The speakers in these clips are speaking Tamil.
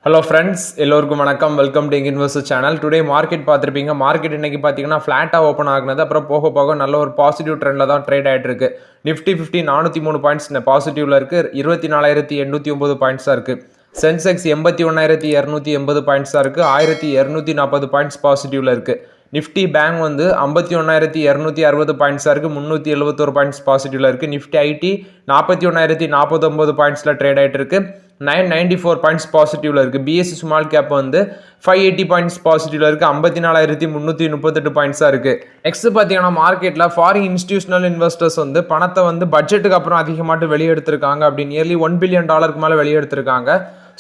ஹலோ ஃப்ரெண்ட்ஸ், எல்லோருக்கும் வணக்கம். Welcome to investor channel. Today market பார்த்துருப்பீங்க. மார்க்கெட் இன்னைக்கு பார்த்தீங்கன்னா ஃப்ளாட்டாக ஓப்பன் ஆகுனது. அப்புறம் போக போக நல்ல ஒரு பாசிட்டிவ் ட்ரெண்டில் தான் ட்ரேட் ஆகிட்டு இருக்கு. நிஃப்டி 50 403 பாயிண்ட்ஸ் பாசிட்டிவ்ல இருக்கு. 24,809 பாயிண்ட்ஸாக இருக்கு. சென்செக்ஸ் 81,280 பாயிண்ட்ஸாக இருக்கு. 1,240 பாயிண்ட்ஸ் பாசிட்டிவ்ல இருக்கு. நிஃப்டி பேங்க் 51,260 பாயிண்ட்ஸாக இருக்கு. 371 பாயிண்ட்ஸ் பாசிட்டிவ்ல இருக்கு. நிஃப்டி ஐடி 41,049 பாயிண்ட்ஸில் ட்ரேட் ஆகிட்டு இருக்கு. 994 பாயிண்ட்ஸ் பாசிட்டிவ்ல இருக்கு. பிஎஸ்சி ஸ்மால் கேப் 580 பாயிண்ட்ஸ் பாசிட்டிவ்ல இருக்கு. 54,338 பாயிண்ட்ஸா இருக்கு. நெக்ஸ்ட் பாத்தீங்கன்னா மார்க்கெட்ல ஃபாரின் இன்ஸ்டிடியூஷனல் இன்வெஸ்டர்ஸ் பணத்தை பட்ஜெட்டுக்கு அப்புறம் அதிகமாட்டு வெளியெடுத்திருக்காங்க. அப்படி நியர்லி $1 பில்லியன் மேல வெளியெடுத்திருக்காங்க.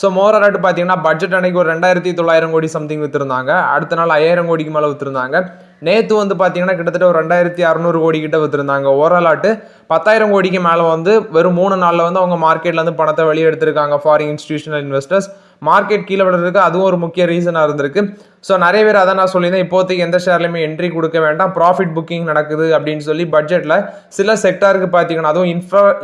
ஸோ மோரராட்டு பார்த்தீங்கன்னா பட்ஜெட் அன்னைக்கு ஒரு 2,900 கோடி சம்திங் வித்துருந்தாங்க. அடுத்த நாள் 5,000 கோடிக்கு மேலே வித்துருந்தாங்க. நேற்று பார்த்தீங்கன்னா கிட்டத்தட்ட ஒரு 2,600 கோடி கிட்ட வித்துருந்தாங்க. ஓவரால் 10,000 கோடிக்கு மேலே வெறும் 3 நாளில் அவங்க மார்க்கெட்ல பணத்தை வெளியே எடுத்திருக்காங்க ஃபாரின் இன்ஸ்டிடியூஷனல் இன்வெஸ்டர்ஸ். மார்க்கெட் கீழே விடுறதுக்கு அதுவும் ஒரு முக்கிய ரீசனாக இருந்திருக்கு. ஸோ நிறைய பேர் அதை நான் சொல்லியிருந்தேன், இப்போதைக்கு எந்த ஷேர்லையுமே என்ட்ரி கொடுக்க வேண்டாம், ப்ராஃபிட் புக்கிங் நடக்குது அப்படின்னு சொல்லி பட்ஜெட்டில் சில செக்டாருக்கு பார்த்தீங்கன்னா அதுவும்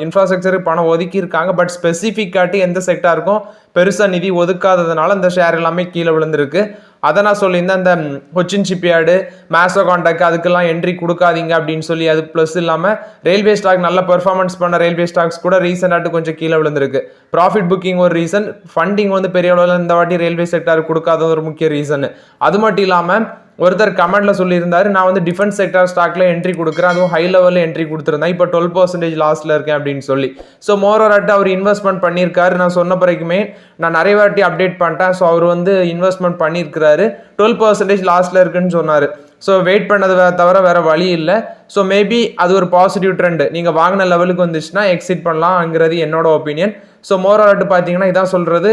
இன்ஃப்ராஸ்ட்ரக்சருக்கு பணம் ஒதுக்கி இருக்காங்க. பட் ஸ்பெசிஃபிக்காட்டி எந்த செக்டாருக்கும் பெருசாக நிதி ஒதுக்காததுனால இந்த ஷேர் எல்லாமே கீழே விழுந்திருக்கு. அதை நான் சொல்லியிருந்தேன், இந்த கொச்சின் ஷிப்யார்டு, மேசோ கான்டாக்ட் அதுக்கெல்லாம் என்ட்ரி கொடுக்காதீங்க அப்படின்னு சொல்லி. அது ப்ளஸ் இல்லாமல் ரயில்வே ஸ்டாக் நல்ல பெர்ஃபார்மன்ஸ் பண்ண ரயில்வே ஸ்டாக்ஸ் கூட ரீசெண்டாட்டு கொஞ்சம் கீழே விழுந்திருக்கு. ப்ராஃபிட் புக்கிங் ஒரு ரீசன், ஃபண்டிங் பெரிய அளவில் இந்த வாட்டி ரயில்வே செக்டாருக்கு கொடுக்காத ஒரு முக்கிய ரீசன். அது மட்டும் இல்லாமல் ஒருத்தர் கமெண்ட்ல சொல்லியிருந்தாரு, நான் டிஃபென்ஸ் செக்டார் ஸ்டாக்ல என்ட்ரி கொடுக்குறேன், அதுவும் ஹை லெவலில் என்ட்ரி கொடுத்துருந்தேன், இப்போ 12% லாஸ்ட்ல இருக்கேன் அப்படின்னு சொல்லி. ஸோ மோரோராட்டு அவர் இன்வெஸ்ட்மெண்ட் பண்ணியிருக்காரு. நான் சொன்ன பிறகுமே நான் நிறைய வாட்டி அப்டேட் பண்ணிட்டேன். ஸோ அவர் இன்வெஸ்ட்மெண்ட் பண்ணியிருக்கிறாரு. 12% லாஸ்ட்ல இருக்குன்னு சொன்னார். ஸோ வெயிட் பண்ணது தவிர வேற வழி இல்லை. ஸோ மேபி அது ஒரு பாசிட்டிவ் ட்ரெண்ட், நீங்கள் வாங்கின லெவலுக்கு வந்துச்சுன்னா எக்ஸிட் பண்ணலாம்ங்கிறது என்னோட ஒப்பீனியன். ஸோ மோரோராட்டு பார்த்தீங்கன்னா இதான் சொல்றது,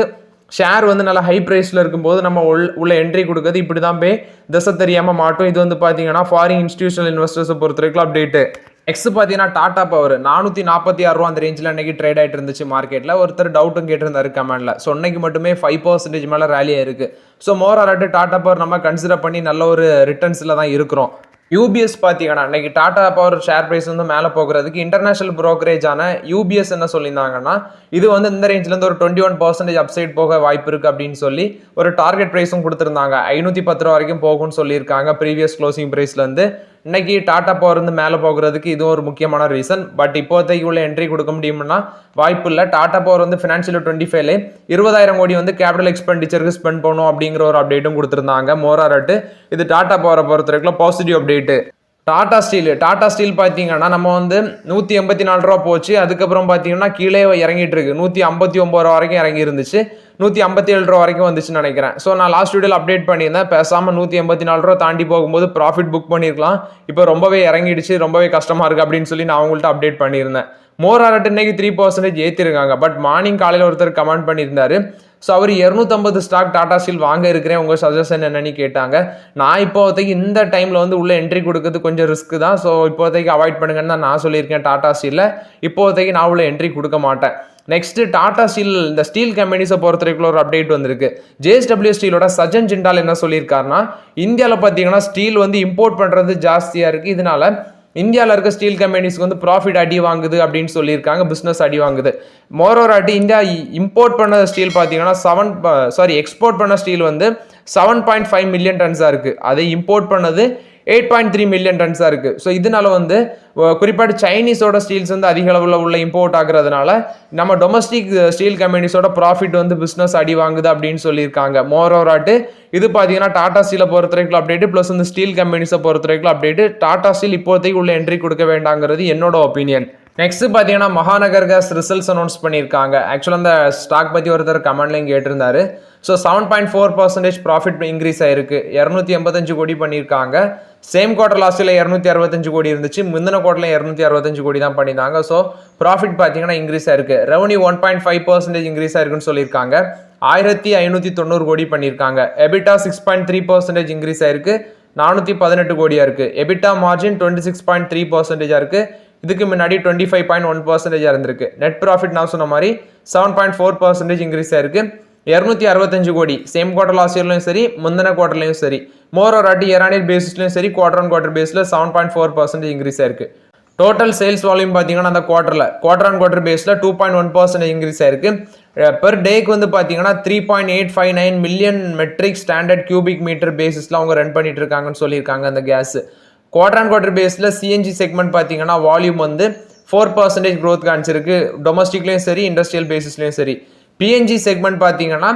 ஷேர் நல்லா ஹை ப்ரைஸில் இருக்கும்போது நம்ம உள்ள என்ட்ரி கொடுக்குறது இப்படி தான் திசை தெரியாமல் மாட்டோம். இது பார்த்தீங்கன்னா ஃபாரின் இன்ஸ்டிடியூஷனல் இன்வெஸ்டர்ஸை பொறுத்த வரைக்கும் அப்டேட்டு. நெக்ஸ்ட் பார்த்தீங்கன்னா டாடா பவர் 446 ரூபா அந்த ரேஞ்சில் அன்னைக்கு ட்ரேட் ஆகிட்டு இருந்துச்சு மார்க்கெட்டில். ஒருத்தர் டவுட்டும் கேட்டிருந்தாரு கமெண்ட்ல. ஸோ இன்னைக்கு மட்டுமே 5% மேலே ரேலியாக இருக்குது. ஸோ மோரோராட்டு டாடா பவர் நம்ம கன்சிடர் பண்ணி நல்ல ஒரு ரிட்டர்ன்ஸில் தான் இருக்கிறோம். யூபிஎஸ் பார்த்தீங்கன்னா இன்னைக்கு டாடா பவர் ஷேர் ப்ரைஸ் மேலே போகிறதுக்கு இன்டர்நேஷனல் ப்ரோக்கரேஜான யூபிஎஸ் என்ன சொல்லியிருந்தாங்கன்னா, இது இந்த ரேஞ்சிலேருந்து ஒரு 21% அப்சைட் போக வாய்ப்பு இருக்குது அப்படின்னு சொல்லி ஒரு டார்கெட் ப்ரைஸும் கொடுத்துருந்தாங்க. 510 ரூபா வரைக்கும் போகும்னு சொல்லியிருக்காங்க ப்ரீவியஸ் க்ளோசிங் ப்ரைஸ்லேருந்து. இன்னைக்கு டாடா பவர் மேலே போகிறதுக்கு இது ஒரு முக்கியமான ரீசன். பட் இப்போதைக்கு உள்ள என்ட்ரி கொடுக்க முடியும்னா வாய்ப்பு இல்லை. டாடா பவர் ஃபினான்ஷியல் 25ல 20,000 கோடி கேபிட்டல் எக்ஸ்பெண்டிச்சருக்கு ஸ்பெண்ட் பண்ணும் அப்படிங்கிற ஒரு அப்டேட்டும் கொடுத்துருந்தாங்க மோரோராட்டு. இது டாடா பவரை பொறுத்த வரைக்கும் பாசிட்டிவ் அப்டேட்டு. டாடா ஸ்டீல் பார்த்தீங்கன்னா நம்ம 184 ரூபா போச்சு. அதுக்கப்புறம் பார்த்தீங்கன்னா கீழே இறங்கிட்டு இருக்கு. 159 ரூபா வரைக்கும் இறங்கி இருந்துச்சு. 157 ரூபா வரைக்கும் வந்துச்சுன்னு நினைக்கிறேன். ஸோ நான் லாஸ்ட் வீடியோவில் அப்டேட் பண்ணியிருந்தேன், பேசாமல் 184 ரூபா தாண்டி போகும்போது ப்ராஃபிட் புக் பண்ணியிருக்கலாம், இப்போ ரொம்பவே இறங்கிடுச்சு, ரொம்பவே கஷ்டமாக இருக்குது அப்படின்னு சொல்லி நான் அவங்கள்ட்ட அப்டேட் பண்ணியிருந்தேன். மோரோராட்டு இன்னைக்கு 3% ஏற்றிருக்காங்க. பட் மார்னிங் காலையில் ஒருத்தர் கமெண்ட் பண்ணியிருந்தாரு. ஸோ அவர் 250 ஸ்டாக் டாடா ஸ்டீல் வாங்க இருக்கிறேன், உங்கள் சஜஷன் என்னன்னு கேட்டாங்க. நான் இப்போதைக்கு இந்த டைமில் உள்ள என்ட்ரி கொடுக்கறது கொஞ்சம் ரிஸ்க் தான். ஸோ இப்போதைக்கு அவாய்ட் பண்ணுங்கன்னு தான் நான் சொல்லியிருக்கேன். டாடா ஸ்டீலில் இப்போதைக்கு நான் உள்ள என்ட்ரி கொடுக்க மாட்டேன். நெக்ஸ்ட் டாடா ஸ்டீல், இந்த ஸ்டீல் கம்பெனிஸை பொறுத்த வரைக்கும் ஒரு அப்டேட் வந்திருக்கு. ஜேஎஸ்டபிள்யூ ஸ்டீலோட சஜன் ஜிண்டால் என்ன சொல்லியிருக்காருன்னா, இந்தியாவில் பார்த்தீங்கன்னா ஸ்டீல் இம்போர்ட் பண்ணுறது ஜாஸ்தியாக இருக்குது, இதனால இந்தியாவில் இருக்க ஸ்டீல் கம்பெனிஸ்க்கு ப்ராஃபிட் அடி வாங்குது அப்படின்னு சொல்லியிருக்காங்க, பிஸ்னஸ் அடி வாங்குது. மோரோராட்டி இந்தியா இம்போர்ட் பண்ண ஸ்டீல் பார்த்தீங்கன்னா எக்ஸ்போர்ட் பண்ண ஸ்டீல் 7.5 மில்லியன் டன்ஸாக இருக்குது. அதை இம்போர்ட் பண்ணது 8.3 மில்லியன் டன்ஸாக இருக்குது. ஸோ இதனால குறிப்பாக சைனீஸோட ஸ்டீல்ஸ் அதிக அளவில் உள்ள இம்போர்ட் ஆகுறதுனால நம்ம டொமஸ்டிக் ஸ்டீல் கம்பெனிஸோட ப்ராஃபிட் பிஸ்னஸ் அடி வாங்குது அப்படின்னு சொல்லியிருக்காங்க. மோரோராட்டு இது பார்த்தீங்கன்னா டாடா ஸ்டீலை பொறுத்த வரைக்கும் அப்டேட்டு, ப்ளஸ் ஸ்டீல் கம்பெனிஸை பொறுத்த வரைக்கும் அப்டேட்டு. டாடா ஸ்டீல் இப்போதைக்கு உள்ள என்ட்ரி கொடுக்க வேண்டாங்கிறது என்னோட ஒப்பீனியன். நெக்ஸ்ட் பார்த்தீங்கன்னா மகாநகர் கேஸ் ரிசல்ட்ஸ் அனௌன்ஸ் பண்ணியிருக்காங்க. ஆக்சுவலாக அந்த ஸ்டாக் பற்றி ஒருத்தர் கமெண்ட்லையும் கேட்டிருந்தாரு. ஸோ 7.4% ப்ராஃபிட் இன்க்ரீஸ் ஆயிருக்கு. 285 கோடி பண்ணியிருக்காங்க. சேம் குவார்டர் லாஸ்ட்டில் 265 கோடி இருந்துச்சு. முந்தின குவார்டரில் 265 கோடி தான் பண்ணியிருந்தாங்க. ஸோ ப்ராஃபிட் பார்த்தீங்கன்னா இன்க்ரீஸ் ஆயிருக்கு. ரெவன்யூ 1.5% இன்க்ரீஸ் ஆயிருக்குன்னு சொல்லியிருக்காங்க. 1,590 கோடி பண்ணியிருக்காங்க. எபிட்டா 6.3% இன்க்ரீஸ் ஆயிருக்கு. 418 கோடியா இருக்கு. எபிட்டா மார்ஜின் 26.3% இருக்கு. இதுக்கு முன்னாடி 25.1% இருந்திருக்கு. நெட் ப்ராஃபிட் நான் சொன்ன மாதிரி 7.4% இன்க்ரீஸ் ஆயிருக்கு. 265 கோடி சேம் குவார்டர் லாஸ்ட் இயர்லையும் சரி, முந்தின குவார்டர்லையும் சரி, மோரோராட்டி இயர் பேசிஸ்லையும் சரி, குவார்டர் ஆன் குவார்டர் பேஸில் 7.4% இன்க்ரீஸ் ஆயிருக்கு. டோட்டல் சேல்ஸ் வால்யூம் பார்த்தீங்கன்னா அந்த குவார்டர் ஆன் குவார்டர் பேஸில் 2.1% இன்க்ரீஸ் ஆயிருக்கு. பெர் டேக்கு வந்து பார்த்தீங்கன்னா 3.859 million metric standard cubic metre பேசிஸில் அவங்க ரன் பண்ணிட்டு இருக்காங்கன்னு சொல்லியிருக்காங்க அந்த கேஸ். குவார்டர் அண்ட் குவார்டர் பேஸில் சிஎன்ஜி செக்மெண்ட் பார்த்தீங்கன்னா வால்யூம் வந்து 4% growth காமிச்சிருக்கு டொமஸ்டிக்லேயும் சரி இண்டஸ்ட்ரியல் பேசிஸ்லையும் சரி. பிஎன்ஜி செக்மெண்ட் பார்த்தீங்கன்னா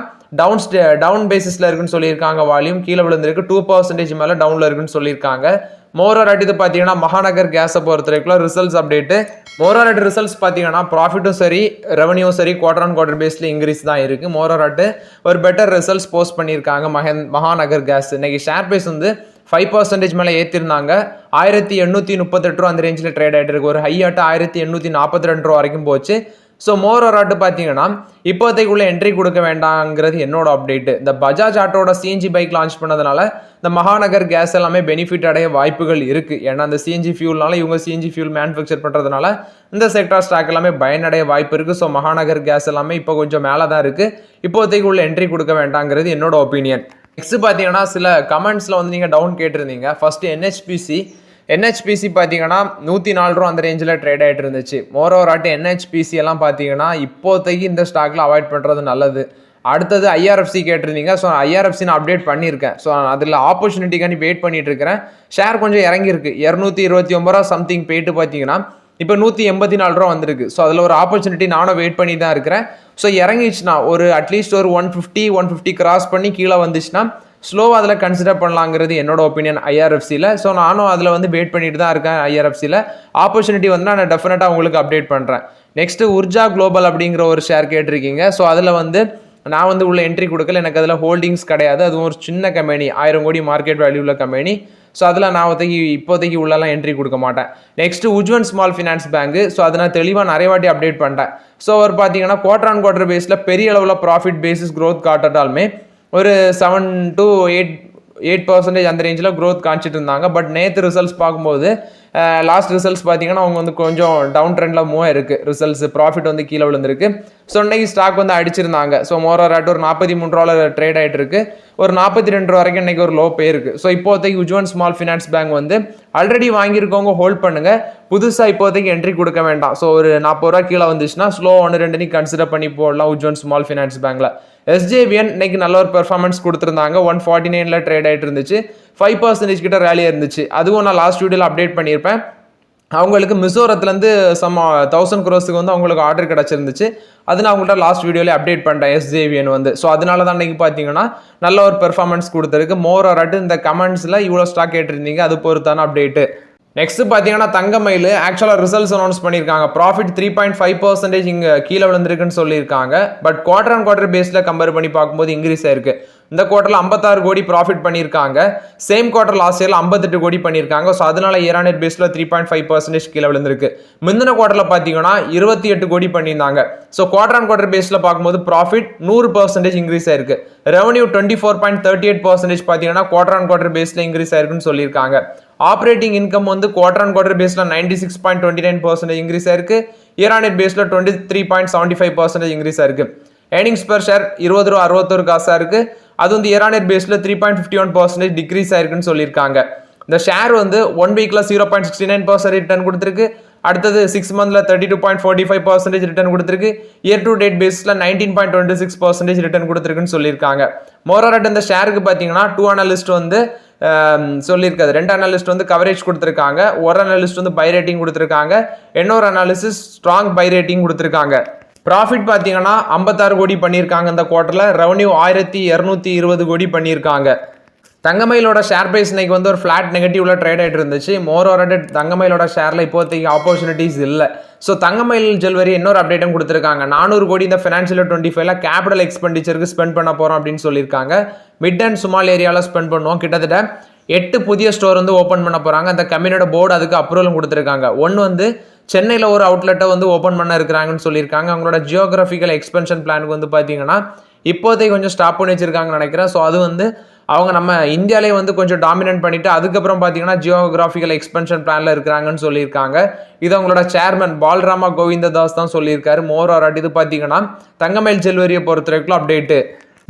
டவுன் பேசிஸில் இருக்குன்னு சொல்லியிருக்காங்க. வால்யூம் கீழே விழுந்திருக்கு 2% மேலே டவுனில் இருக்குன்னு சொல்லியிருக்காங்க. மோரோராட் இது பார்த்தீங்கன்னா மகாநகர் கேஸை பொறுத்த வரைக்கும் ரிசல்ட்ஸ் அப்டேட்டு. மோரோராட் ரிசல்ட்ஸ் பார்த்தீங்கன்னா ப்ராஃபிட்டும் சரி ரெவன்யூவும் சரி குவார்டர் ஆன் குவார்டர் பேஸில் இன்க்ரீஸ் தான் இருக்குது. மோரோராட்டு ஒரு பெட்டர் ரிசல்ட்ஸ் போஸ்ட் பண்ணியிருக்காங்க. மகாநகர் கேஸ் இன்னைக்கு ஷேர் ப்ரைஸ் வந்து 5% மேலே ஏற்றிருந்தாங்க. 1838 ரூபா அந்த ரேஞ்சில் ட்ரேட் ஆகிட்டு இருக்கு. ஒரு ஹையாட்டு 1842 ரூபா வரைக்கும் போச்சு. ஸோ மோரோராட்டு பார்த்தீங்கன்னா இப்போதைக்குள்ள என்ட்ரி கொடுக்க வேண்டாங்கிறது என்னோட அப்டேட்டு. இந்த பஜாஜ் ஆட்டோட சிஎன்ஜி பைக் லான்ச் பண்ணதுனால இந்த மகாநகர் கேஸ் எல்லாமே பெனிஃபிட் அடைய வாய்ப்புகள் இருக்குது. ஏன்னா அந்த சிஎன்ஜி ஃபியூல்னால இவங்க சிஎன்ஜி ஃபியூல் மேனுஃபேக்சர் பண்ணுறதுனால இந்த செக்டார் ஸ்டாக் எல்லாமே பயனடைய வாய்ப்பு இருக்குது. ஸோ மகாநகர் கேஸ் எல்லாமே இப்போ கொஞ்சம் மேலே தான் இருக்குது. இப்போதைக்குள்ள என்ட்ரி கொடுக்க வேண்டாங்கிறது என்னோட ஒப்பீனியன். நெக்ஸ்ட் பார்த்தீங்கன்னா சில கமெண்ட்ஸில் வந்து நீங்கள் டவுன் கேட்டிருந்தீங்க. ஃபர்ஸ்ட் என்ஹெச்பிசி பார்த்தீங்கன்னா 104 ரூபா அந்த ரேஞ்சில் ட்ரேட் ஆகிட்டு இருந்துச்சு. மோரோராட்டு என்ஹெச்பிசி எல்லாம் பார்த்தீங்கன்னா இப்போதைக்கு இந்த ஸ்டாக்ல அவாய்ட் பண்ணுறது நல்லது. அடுத்தது ஐஆர்எஃப்சி கேட்டிருந்தீங்க. ஸோ ஐஆர்எஃப்சி நான் அப்டேட் பண்ணியிருக்கேன். ஸோ அதில் ஆப்பர்ச்சுனிட்டிக்காண்டி வெயிட் பண்ணிட்டு இருக்கிறேன். ஷேர் கொஞ்சம் இறங்கியிருக்கு 229 ரூபா சம்திங் போயிட்டு பார்த்தீங்கன்னா இப்போ 184 ரூபா வந்திருக்கு. ஸோ அதில் ஒரு ஆப்பர்ச்சுனிட்டி நானும் வெயிட் பண்ணி தான் இருக்கிறேன். ஸோ இறங்கிச்சுன்னா ஒரு அட்லீஸ்ட் ஒரு 150 கிராஸ் பண்ணி கீழே வந்துச்சுன்னா ஸ்லோவாக அதில் கன்சிடர் பண்ணலாங்கிறது என்னோட ஒப்பீனியன் ஐஆர்எஃப்சியில். ஸோ நானும் அதில் வந்து வெயிட் பண்ணிட்டு தான் இருக்கேன். ஐஆர்எஃப்சியில் ஆப்பர்ச்சுனிட்டி வந்து நான் டெஃபினட்டாக உங்களுக்கு அப்டேட் பண்ணுறேன். நெக்ஸ்ட்டு உர்ஜா குளோபல் அப்படிங்கிற ஒரு ஷேர் கேட்டிருக்கீங்க. ஸோ அதில் வந்து நான் வந்து உள்ள என்ட்ரி கொடுக்கல. எனக்கு அதில் ஹோல்டிங்ஸ் கிடையாது. அதுவும் ஒரு சின்ன கம்பெனி 1000 கோடி மார்க்கெட் வேல்யூ உள்ள கம்பெனி. ஸோ அதில் நான் இப்போதைக்கு உள்ளலாம் என்ட்ரி கொடுக்க மாட்டேன். Next Ujjivan small finance bank. So அதை நான் தெளிவாக நிறைய வாட்டி அப்டேட் பண்ணிட்டேன். ஸோ அவர் பார்த்தீங்கன்னா குவார்டர் ஆன் குவார்டர் பேஸில் பெரிய அளவில் ப்ராஃபிட் பேசிஸ் க்ரோத் காட்டாலுமே ஒரு 7 to 8% அந்த ரேஞ்சில் க்ரோத் காமிச்சிட்டு இருந்தாங்க. பட் நேற்று ரிசல்ட்ஸ் பார்க்கும்போது லாஸ்ட் ரிசல்ட்ஸ் பார்த்தீங்கன்னா அவங்க வந்து கொஞ்சம் டவுன் ட்ரெண்டில் மூவ் ஆயிருக்கு. ரிசல்ட்ஸ் ப்ராஃபிட் வந்து கீழே விழுந்திருக்கு. ஸோ இன்னைக்கு ஸ்டாக் வந்து அடிச்சிருந்தாங்க. ஸோ மோரோராட் ஒரு 43 ரூபாவில் ட்ரேட் ஆகிட்டு இருக்கு. ஒரு 42 ரூபா வரைக்கும் இன்னைக்கு ஒரு லோ போயிருக்கு. ஸோ இப்போதைக்கு உஜ்வன் ஸ்மால் ஃபினான்ஸ் பேங்க் வந்து ஆல்ரெடி வாங்கியிருக்கவங்க ஹோல்ட் பண்ணுங்க. புதுசாக இப்போதைக்கு என்ட்ரி கொடுக்க வேண்டாம். ஸோ ஒரு 40 ரூபா கீழே வந்துச்சுன்னா ஸ்லோ 1-2 கன்சிடர் பண்ணி போடலாம் உஜ்வன் ஸ்மால் ஃபினான்ஸ் பேங்க்ல. எஸ்ஜேவிஎன் இன்னைக்கு நல்ல ஒரு பெர்ஃபார்மன்ஸ் கொடுத்துருந்தாங்க. 149 ட்ரேட் ஆகிட்டு இருந்துச்சு. 5% கிட்ட ரேலியாக இருந்துச்சு. அதுவும் நான் லாஸ்ட் வீடியோவில் அப்டேட் பண்ணியிருப்பேன். அவங்களுக்கு மிசோரத்துலேருந்து 1000 crores வந்து அவங்களுக்கு ஆர்டர் கிடச்சிருந்துச்சு. அது நான் உங்கள்கிட்ட லாஸ்ட் வீடியோவில் அப்டேட் பண்ணிட்டேன் எஸ்ஜேவிஎன் வந்து. ஸோ அதனால தான் இன்னைக்கு பார்த்தீங்கன்னா நல்ல ஒரு பெர்ஃபார்மன்ஸ் கொடுத்துருக்கு. மோரோராட்டு இந்த கமெண்ட்ஸில் இவ்வளோ ஸ்டாக் கேட்டிருந்தீங்க, அது பொறுத்தான அப்டேட்டு. நெக்ஸ்ட் பார்த்தீங்கன்னா தங்கமயில் ஆக்சுவலாக ரிசல்ட்ஸ் அனௌன்ஸ் பண்ணியிருக்காங்க. ப்ராஃபிட் 3.5% இங்கே கீழே விழுந்திருக்குன்னு சொல்லியிருக்காங்க. பட் குவார்டர் ஆன் குவார்டர் பேஸில் கம்பேர் பண்ணி பார்க்கும்போது இன்க்ரீஸ் ஆயிருக்கு. இந்த குவார்டரில் 56 கோடி ப்ராஃபிட் பண்ணியிருக்காங்க. சேம் குவார்டர் லாஸ்ட் இயரில் 58 கோடி பண்ணியிருக்காங்க. ஸோ அதனால இயர் பேஸில் 3.5% கீழே விழுந்திருக்கு. முந்தின குவார்டரில் பார்த்தீங்கன்னா 28 கோடி பண்ணியிருந்தாங்க. ஸோ குவார்டர் ஆன் குவார்டர் பேஸில் பார்க்கும்போது ப்ராஃபிட் 100% இன்க்ரீஸ் ஆயிருக்கு. ரெவன்யூ 24.38% பார்த்தீங்கன்னா குவார்டர் ஆன் குவார்டர் பேஸில் இன்க்ரீஸ் ஆயிருக்குன்னு சொல்லியிருக்காங்க. ஆப்ரேட்டிங் இன்கம் வந்து குவார்டர் ஆன் குவார்டர் பேஸில் 96.29% இன்க்ரீஸ் ஆயிருக்கு. இயர் ஆன் இயர் பேஸில் 23.75% இன்க்ரீஸ் ஆயிருக்கு. ஏர்னிங்ஸ் பெர் ஷேர் 20 ரூபா 61 காசாக இருக்கு. அது வந்து இயர் ஆன் இயர் பேஸில் 3.51% டிக்ரீஸ் ஆயிருக்குன்னு சொல்லியிருக்காங்க. இந்த ஷேர் வந்து 1 வீக்ல 0.69% ரிட்டர்ன் கொடுத்துருக்கு. அடுத்தது 6 மந்த்ல 32.45% ரிட்டர்ன் கொடுத்துருக்கு. இயர் டு டேட் பேஸில் 19.26% ரிட்டர்ன் கொடுத்துருக்குன்னு சொல்லியிருக்காங்க. மோரோராட் இந்த ஷேருக்கு பார்த்தீங்கன்னா 2 அனலிஸ்ட் வந்து சொல்லியிருக்காது. 2 அனாலிஸ்ட் வந்து கவரேஜ் கொடுத்துருக்காங்க. ஒரு அனாலிஸ்ட் வந்து பை ரேட்டிங் கொடுத்துருக்காங்க. இன்னொரு அனாலிசிஸ் ஸ்ட்ராங் பை ரேட்டிங் கொடுத்துருக்காங்க. ப்ராஃபிட் பார்த்தீங்கன்னா 56 கோடி பண்ணியிருக்காங்க இந்த குவார்டரில். ரெவன்யூ 1220 கோடி பண்ணியிருக்காங்க. தங்கமயிலோட ஷேர் பிரைஸ் இன்னைக்கு வந்து ஒரு ஃபிளாட் நெகட்டிவ்ல ட்ரேட் ஆகிட்டு இருந்துச்சு. மோரோராட் தங்கமயிலோட ஷேரில் இப்போதைக்கு ஆப்பர்ச்சுனிட்டிஸ் இல்லை. ஸோ தங்கமயில் ஜுவல்லரி இன்னொரு அப்டேட்டும் கொடுத்துருக்காங்க. 400 கோடி இந்த ஃபினான்ஷியல் 25ல கேபிட்டல் எக்ஸ்பெண்டிச்சருக்கு ஸ்பெண்ட் பண்ண போகிறோம் அப்படின்னு சொல்லியிருக்காங்க. மிட் அண்ட் ஸ்மால் ஏரியாவில் ஸ்பெண்ட் பண்ணுவோம். கிட்டத்தட்ட 8 புதிய ஸ்டோர் வந்து ஓப்பன் பண்ண போகிறாங்க. அந்த கம்பெனியோட போர்டு அதுக்கு அப்ரூவலும் கொடுத்துருக்காங்க. ஒன்று வந்து சென்னையில் ஒரு அவுட்லெட்டை வந்து ஓப்பன் பண்ண இருக்கிறாங்கன்னு சொல்லியிருக்காங்க. அவங்களோட ஜியோகிராஃபிக்கல் எக்ஸ்பென்ஷன் பிளானுக்கு வந்து பார்த்தீங்கன்னா இப்போதைக்கு கொஞ்சம் ஸ்டாப் பண்ணி வச்சிருக்காங்கன்னு நினைக்கிறேன். ஸோ அது வந்து அவங்க நம்ம இந்தியாவிலே வந்து கொஞ்சம் டாமினேட் பண்ணிட்டு அதுக்கப்புறம் பார்த்தீங்கன்னா ஜியோகிராஃபிக்கல் எக்ஸ்பென்ஷன் பிளான்ல இருக்கிறாங்கன்னு சொல்லியிருக்காங்க. இது அவங்களோட சேர்மன் பால்ராமா கோவிந்ததாஸ் தான் சொல்லியிருக்காரு. மோரோராட் இது பார்த்தீங்கன்னா தங்கமயில் ஜுவல்லரியை பொறுத்த வரைக்கும் அப்டேட்டு.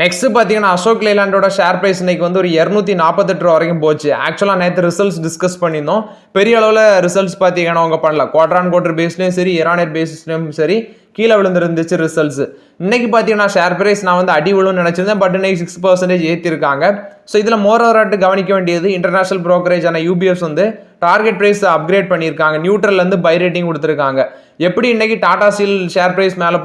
நெக்ஸ்ட் பார்த்தீங்கன்னா அசோக் லேலாண்டோட ஷேர் பிரைஸ் இன்னைக்கு வந்து ஒரு 248 ரூபா வரைக்கும் போச்சு. ஆக்சுவலாக நேற்று ரிசல்ட்ஸ் டிஸ்கஸ் பண்ணியிருந்தோம். பெரிய அளவில் ரிசல்ட்ஸ் பார்த்தீங்கன்னா அவங்க பண்ணல. குவார்டர் ஆன் குவார்டர் பேஸ்லையும் சரி இயர் ஆன் இயர் பேசிஸ்லையும் சரி கீழே விழுந்துருந்துச்சு ரிசல்ட்ஸ். இன்னைக்கு பார்த்தீங்கன்னா ஷேர் பிரைஸ் நான் வந்து அடி விழுன்னு நினச்சிருந்தேன், பட் இன்னைக்கு 6% ஏற்றிருக்காங்க. ஸோ இதில் மோரோவராட்டு கவனிக்க வேண்டியது இன்டர்நேஷனல் ப்ரோக்கரேஜான யூபிஎஸ் வந்து டார்கெட் பிரைஸ் அப்கிரேட் பண்ணியிருக்காங்க, நியூட்ரல்லேருந்து பை ரேட்டிங் கொடுத்துருக்காங்க. எப்படி இன்னைக்கு டாடா ஸ்டீல் ஷேர் பிரைஸ் மேலே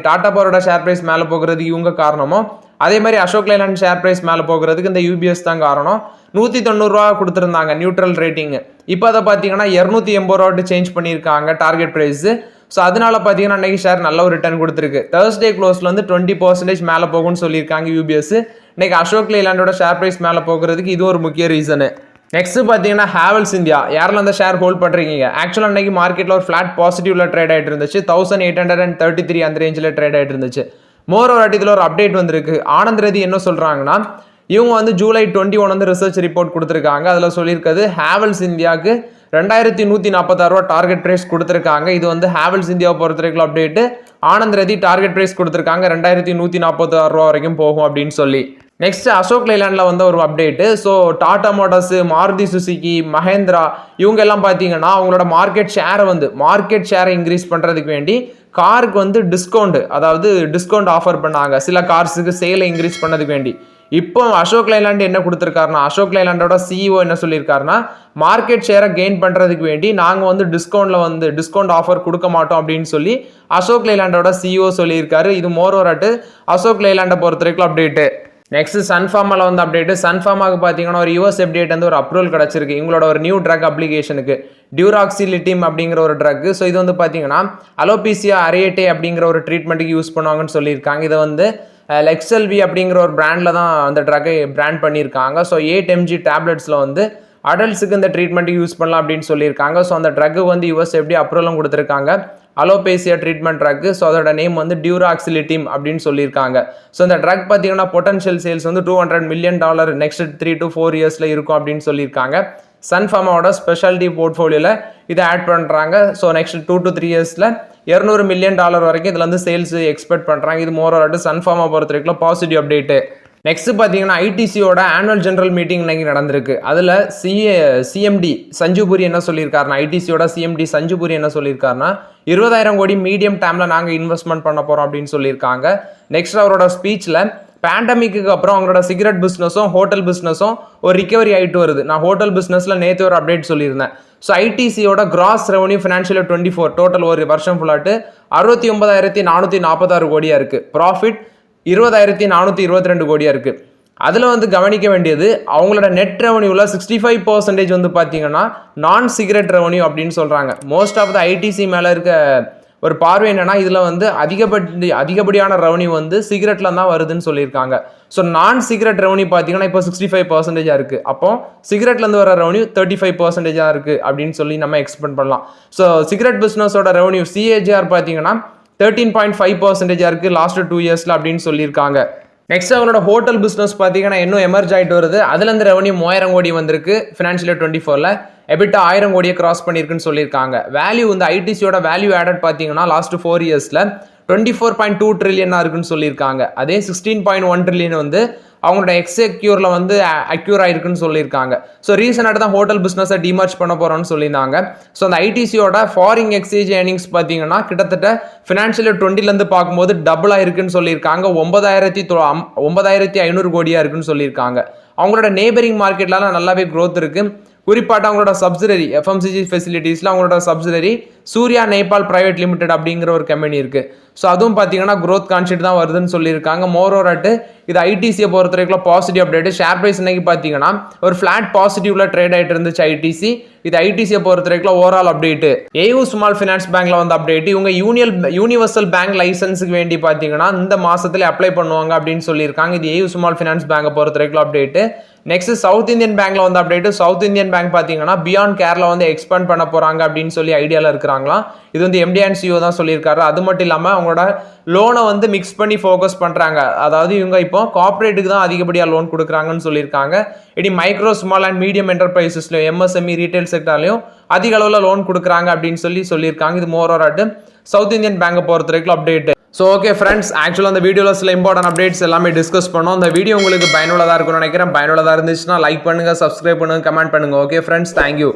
டாடா பவரோட ஷேர் பிரைஸ் மேலே போகிறதுக்கு இவங்க காரணமோ, அதே மாதிரி அசோக் லைலாண்ட் ஷேர் பிரைஸ் மேலே போகிறதுக்கு இந்த யூபிஎஸ் தான் காரணம். 190 ரூபா கொடுத்துருந்தாங்க நியூட்ரல் ரேட்டிங், இப்போ அதை பார்த்தீங்கன்னா 280 ரூபாட்டு சேஞ்ச் பண்ணியிருக்காங்க டார்கெட் பிரைஸ். ஸோ அதனால பார்த்தீங்கன்னா அன்னைக்கு ஷேர் நல்ல ஒரு ரிட்டர்ன் கொடுத்துருக்கு. தேர்ஸ்டே க்ளோஸ்ல வந்து 20% மேலே போகும்னு சொல்லியிருக்காங்க யூபிஎஸ். இன்னைக்கு அசோக் லைலாண்டோட ஷேர் பிரைஸ் மேலே போகிறதுக்கு இது ஒரு முக்கிய ரீசனு. நெக்ஸ்ட் பார்த்தீங்கன்னா ஹேவல்ஸ் இந்தியா, யாரெல்லாம் அந்த ஷேர் ஹோல்ட் பண்ணுறீங்க? ஆக்சுவலாக அன்னைக்கு மார்க்கெட்டில் ஒரு ஃபிளாட் பாசிட்டிவ்ல ட்ரேட் ஆகிட்டு இருந்துச்சு, 1833 அந்த ரேஞ்சில் ட்ரேட் ஆகிட்டு இருந்துச்சு. மோரோவர் இதில் ஒரு அப்டேட் வந்திருக்கு. ஆனந்த் ரெட்டி என்ன சொல்கிறாங்கன்னா, இவங்க வந்து ஜூலை 21 வந்து ரிசர்ச் ரிப்போர்ட் கொடுத்துருக்காங்க. அதில் சொல்லியிருக்கிறது ஹேவல்ஸ் இந்தியாவுக்கு 2146 ரூபா டார்கெட் பிரைஸ் கொடுத்துருக்காங்க. இது வந்து ஹேவல்ஸ் இந்தியாவை பொறுத்த வரைக்கும் update. Anand Reddy target price கொடுத்துருக்காங்க 2146 ரூபா வரைக்கும் போகும் அப்படின்னு சொல்லி. நெக்ஸ்ட் அசோக் லைலாண்டில் வந்து ஒரு update. So Tata Motors, Maruti Suzuki, Mahindra இவங்க எல்லாம் பார்த்தீங்கன்னா அவங்களோட மார்க்கெட் ஷேரை இன்க்ரீஸ் பண்ணுறதுக்கு வேண்டி காருக்கு வந்து டிஸ்கவுண்ட் ஆஃபர் பண்ணாங்க, சில கார்ஸுக்கு சேலை இன்க்ரீஸ் பண்ணதுக்கு வேண்டி. இப்போ அசோக் லைலாண்ட் என்ன கொடுத்துருக்காருன்னா, அசோக் லைலாண்டோட சிஇஓ என்ன சொல்லியிருக்காருன்னா, மார்க்கெட் ஷேரை கெயின் பண்ணுறதுக்கு வேண்டி நாங்கள் வந்து டிஸ்கவுண்ட் ஆஃபர் கொடுக்க மாட்டோம் அப்படின்னு சொல்லி அசோக் லைலாண்டோட சிஇஓ சொல்லியிருக்காரு. இது மோரோவராட்டு அசோக் லைலாண்டை பொறுத்த வரைக்கும் அப்டேட்டு. நெக்ஸ்ட் சன்ஃபார்மாவில் வந்து அப்டேட்டு. சன்ஃபார்மாவுக்கு பார்த்தீங்கன்னா ஒரு யூஎஸ் எஃப்டிஏ வந்து ஒரு அப்ரூவல் கிடச்சிருக்கு இவங்களோட ஒரு நியூ ட்ரக் அப்ளிகேஷனுக்கு, டியூராக்சிலிட்டிம் அப்படிங்கிற ஒரு ட்ரக். ஸோ இது வந்து பார்த்தீங்கன்னா அலோபீசியா அரியேட்டே அப்படிங்கிற ஒரு ட்ரீட்மெண்ட்டுக்கு யூஸ் பண்ணுவாங்கன்னு சொல்லியிருக்காங்க. இதை வந்து லெக்ஸெல்வி அப்படிங்கிற ஒரு பிராண்டில் தான் அந்த ட்ரக்கை பிராண்ட் பண்ணியிருக்காங்க. ஸோ 8 mg டேப்லெட்ஸில் வந்து அடல்ட்ஸுக்கு இந்த ட்ரீட்மெண்ட்டுக்கு யூஸ் பண்ணலாம் அப்படின்னு சொல்லியிருக்காங்க. ஸோ அந்த ட்ரக்கு வந்து யூஎஸ் எப்படி அப்ரூவலும் கொடுத்துருக்காங்க, அலோபேசியா ட்ரீட்மெண்ட் ட்ரக். ஸோ அதோட நேம் வந்து டியூராக்சிலிட்டிம் அப்படின்னு சொல்லியிருக்காங்க. ஸோ இந்த ட்ரக் பார்த்தீங்கன்னா பொட்டன்ஷியல் சேல்ஸ் வந்து $200 million நெக்ஸ்ட் 3 to 4 இயர்ஸில் இருக்கும் அப்படின்னு சொல்லியிருக்காங்க. சன்ஃபார்மாவோட ஸ்பெஷாலிட்டி போர்ட்ஃபோலியோவில் இதை ஆட் பண்ணுறாங்க. ஸோ நெக்ஸ்ட் 2 to 3 இயர்ஸில் $200 million வரைக்கும் இதில் வந்து சேல்ஸ் எக்ஸ்பெக்ட் பண்ணுறாங்க. இது மோரோவராட்டு சன்ஃபார்மா பொறுத்த வரைக்கும் பாசிட்டிவ் அப்டேட்டு. நெக்ஸ்ட் பார்த்தீங்கன்னா ஐடிசியோட ஆனுவல் ஜெனரல் மீட்டிங் இன்னைக்கு நடந்திருக்கு. அதில் சிஎம்டி சஞ்சுபுரி என்ன சொல்லியிருக்காருன்னா, ஐடிசியோட சிஎம்டி சஞ்சுபுரி என்ன சொல்லியிருக்காருன்னா, 20,000 கோடி மீடியம் டேமில் நாங்கள் இன்வெஸ்ட்மெண்ட் பண்ண போகிறோம் அப்படின்னு சொல்லியிருக்காங்க. நெக்ஸ்ட் அவரோட ஸ்பீச்சில் பேண்டமிக்கு அப்புறம் அவங்களோட சிகரெட் பிஸ்னஸும் ஹோட்டல் பிஸ்னஸும் ஒரு ரிகவரி ஆகிட்டு வருது. நான் ஹோட்டல் பிஸ்னஸில் நேற்று ஒரு அப்டேட் சொல்லியிருந்தேன். ஸோ ஐடிசியோட கிராஸ் ரெவன்யூ ஃபினான்ஷியல் 24 டோட்டல் ஒரு வருஷம் ஃபுல்லாட்டு 69,446 கோடியாக இருக்குது. ப்ராஃபிட் 20,422 கோடியாக இருக்குது. அதில் வந்து கவனிக்க வேண்டியது அவங்களோட நெட் ரெவன்யூவில் 65% வந்து பார்த்தீங்கன்னா நான் சிகரெட் ரெவன்யூ அப்படின்னு சொல்கிறாங்க. மோஸ்ட் ஆஃப் த ஐடிசி மேலே இருக்க ஒரு பார்வை என்னன்னா, இதில் வந்து அதிகப்படியான ரெவன்யூ வந்து சிகரெட்டில் தான் வருதுன்னு சொல்லியிருக்காங்க. ஸோ நான் சிகரெட் ரெவன்யூ பார்த்தீங்கன்னா இப்போ 65% இருக்குது. அப்போ சிகரெட்லேருந்து வர ரெவன்யூ 35% இருக்குது அப்படின்னு சொல்லி நம்ம எக்ஸ்பெக்ட் பண்ணலாம். ஸோ சிகரெட் பிஸ்னஸோட ரெவன்யூ CAGR பார்த்தீங்கன்னா 13.5% இருக்குது லாஸ்ட் 2 இயர்ஸில் அப்படின்னு சொல்லியிருக்காங்க. நெக்ஸ்ட் அவங்களோட ஹோட்டல் பிஸ்னஸ் பார்த்தீங்கன்னா இன்னும் எமர்ஜ் ஆகிட்டு வருது. அதுலேருந்து ரெவன்யூ 3000 கோடி வந்திருக்கு ஃபினான்ஷியல் 24ல். எபிட்டா 1000 கோடியை கிராஸ் பண்ணியிருக்குன்னு சொல்லியிருக்காங்க. வேல்யூ வந்து ஐடிசியோட வேல்யூ ஆடட் பார்த்தீங்கன்னா லாஸ்ட் 4 இயர்ஸில் 24.2 ட்ரில்லியனாக இருக்குன்னு சொல்லியிருக்காங்க. அதே 16.1 ட்ரில்லியன் வந்து அவங்களோட எக்ஸெக்யூரில் வந்து அக்யூர் ஆயிருக்குன்னு சொல்லியிருக்காங்க. ஸோ ரீசெண்டாக தான் ஹோட்டல் பிஸ்னஸை டிமர்ஜ் பண்ண போகிறோம்னு சொல்லியிருந்தாங்க. ஸோ அந்த ஐடிசியோட ஃபாரின் எக்ஸ்சேஞ்ச் ஏர்னிங்ஸ் பார்த்தீங்கன்னா கிட்டத்தட்ட ஃபினான்ஷியல் 20லேருந்து பார்க்கும்போது டபுளாக இருக்குன்னு சொல்லியிருக்காங்க. 9,500 கோடியாக இருக்குன்னு சொல்லியிருக்காங்க. அவங்களோட நேபரிங் மார்க்கெட்லாம் நல்லாவே க்ரோத் இருக்குது. குறிப்பாட்ட அவங்களோட சப்சிடரி எஃப்எம்சிஜி ஃபெசிலிட்டிஸில் அவங்களோட subsidiary Surya Nepal private limited அப்படிங்கிற ஒரு கம்பெனி இருக்குது. ஸோ அதுவும் பார்த்தீங்கன்னா க்ரோத் கான்செப்ட் தான் வருதுன்னு சொல்லியிருக்காங்க. மோரோவராட்டு இது ஐடிசியை பொறுத்த வரைக்கும் பாசிட்டிவ் அப்டேட். ஷேர் பிரைஸ் இன்னைக்கு பார்த்தீங்கன்னா ஒரு ஃபிளாட் பாசிட்டிவ்ல ட்ரேட் ஆகிட்டு இருந்துச்சு ஐடிசி. இது ஐடிசியை பொறுத்த வரைக்கும் overall update. AU small finance பேங்க்ல வந்து அப்டேட். இவங்க யூனிவர்சல் பேங்க் லைசன்ஸுக்கு வேண்டி பார்த்தீங்கன்னா இந்த மாசத்துல அப்ளை பண்ணுவாங்க அப்படின்னு சொல்லியிருக்காங்க. இது ஏயு ஸ்மால் ஃபினான்ஸ் பேங்கை பொறுத்த வரைக்கும் அப்டேட்டு. நெக்ஸ்ட் சவுத் இந்தியன் பேங்க்ல வந்து அப்டேட். சவுத் இந்தியன் பேங்க் பார்த்தீங்கன்னா பியாண்ட் கேர்ல வந்து எக்ஸ்பேண்ட் பண்ண போறாங்க அப்படின்னு சொல்லி ஐடியாவில் இருக்கிறாங்களாம். இது வந்து MD and CEO தான் சொல்லியிருக்காரு. அது மட்டும் இல்லாமல் அவங்களோட லோனை வந்து மிக்ஸ் பண்ணி ஃபோக்கஸ் பண்ணுறாங்க. அதாவது இவங்க இப்போ கார்பரேட்டுக்கு தான் அதிகப்படியாக லோன் கொடுக்குறாங்கன்னு சொல்லியிருக்காங்க. இனி மைக்ரோ ஸ்மால் அண்ட் மீடியம் என்டர்பிரைசஸ்லையும் MSME ரீட்டைல் செக்டர்லையும் அதிக அளவில் லோன் கொடுக்குறாங்க அப்படின்னு சொல்லியிருக்காங்க. இது மோரோவராட்டு சவுத் இந்தியன் பேங்கை பொறுத்த வரைக்கும் அப்டேட். ஸோ ஓகே ஃப்ரெண்ட்ஸ், ஆக்சுவலாக அந்த வீடியோவில் சில இம்பார்ட்டன்ட் அப்டேட்ஸ் எல்லாமே டிஸ்கஸ் பண்ணோம். அந்த வீடியோ உங்களுக்கு பயனுள்ளதாக இருக்கும்னு நினைக்கிறேன். பயனுள்ளதாக இருந்துச்சுன்னா லைக் பண்ணுங்கள், சப்ஸ்கிரைப் பண்ணுங்கள், கமெண்ட் பண்ணுங்கள். Okay friends, thank you.